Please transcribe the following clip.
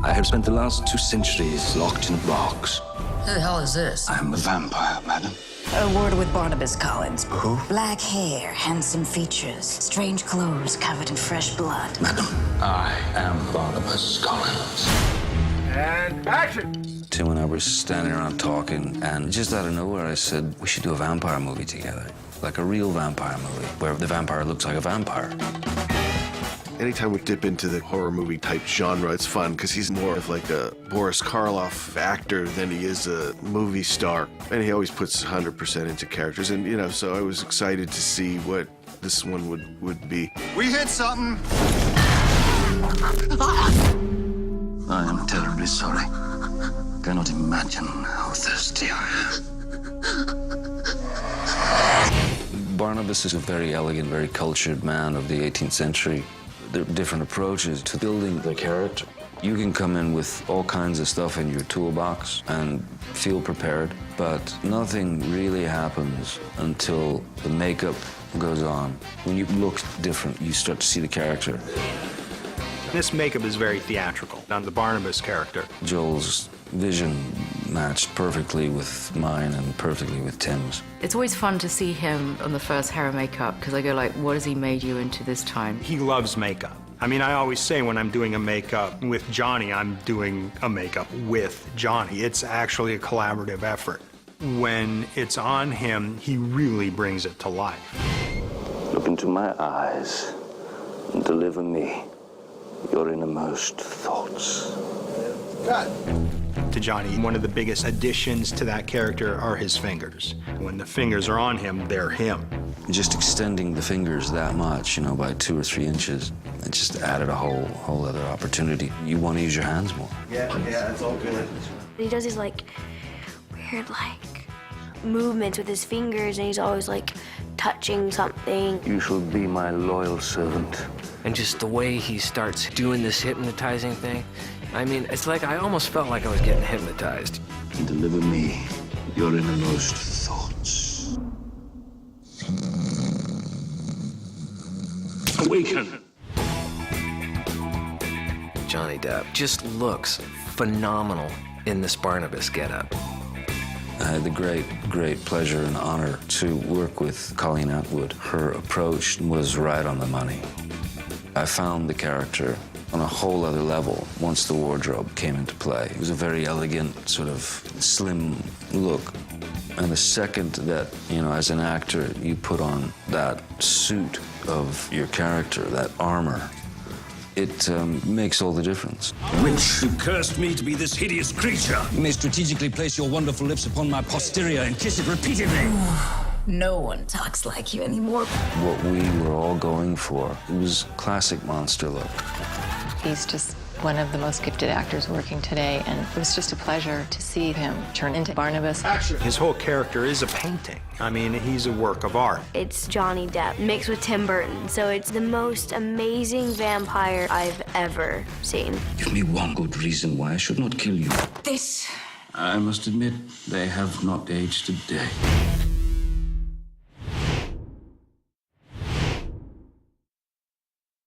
I have spent the last 2 centuries locked in a box. Who the hell is this? I am a vampire, madam. Award with Barnabas Collins. Who? Black hair, handsome features, strange clothes covered in fresh blood. Madam, I am Barnabas Collins. And action! Tim and I were standing around talking, and just out of nowhere I said, we should do a vampire movie together. Like a real vampire movie, where the vampire looks like a vampire. Anytime we dip into the horror movie type genre, it's fun because he's more of like a Boris Karloff actor than he is a movie star. And he always puts 100% into characters. And, you know, so I was excited to see what this one would be. We hit something! I am terribly sorry. Cannot imagine how thirsty I am. Barnabas is a very elegant, very cultured man of the 18th century. There are different approaches to building the character. You can come in with all kinds of stuff in your toolbox and feel prepared, but nothing really happens until the makeup goes on. When you look different, you start to see the character. This makeup is very theatrical on the Barnabas character. Joel's vision matched perfectly with mine and perfectly with Tim's. It's always fun to see him on the first hair and makeup, because I go like, what has he made you into this time? He loves makeup. I mean, I always say when I'm doing a makeup with Johnny, I'm doing a makeup with Johnny. It's actually a collaborative effort. When it's on him, he really brings it to life. Look into my eyes and deliver me your innermost thoughts. To Johnny, one of the biggest additions to that character are his fingers. When the fingers are on him, they're him. Just extending the fingers that much, you know, by 2 or 3 inches, it just added a whole other opportunity. You want to use your hands more. Yeah, it's all good. He does these like weird like movements with his fingers, and he's always like touching something. You shall be my loyal servant. And just the way he starts doing this hypnotizing thing. I mean, it's like I almost felt like I was getting hypnotized. And deliver me your innermost thoughts. Awaken! Johnny Depp just looks phenomenal in this Barnabas getup. I had the great pleasure and honor to work with Colleen Atwood. Her approach was right on the money. I found the character on a whole other level once the wardrobe came into play. It was a very elegant, sort of slim look. And the second that, you know, as an actor, you put on that suit of your character, that armor, it makes all the difference. Witch, you cursed me to be this hideous creature. You may strategically place your wonderful lips upon my posterior and kiss it repeatedly. No one talks like you anymore. What we were all going for, it was classic monster look. He's just one of the most gifted actors working today, and it was just a pleasure to see him turn into Barnabas. Action. His whole character is a painting. I mean, he's a work of art. It's Johnny Depp mixed with Tim Burton, so it's the most amazing vampire I've ever seen. Give me one good reason why I should not kill you. This. I must admit, they have not aged a day.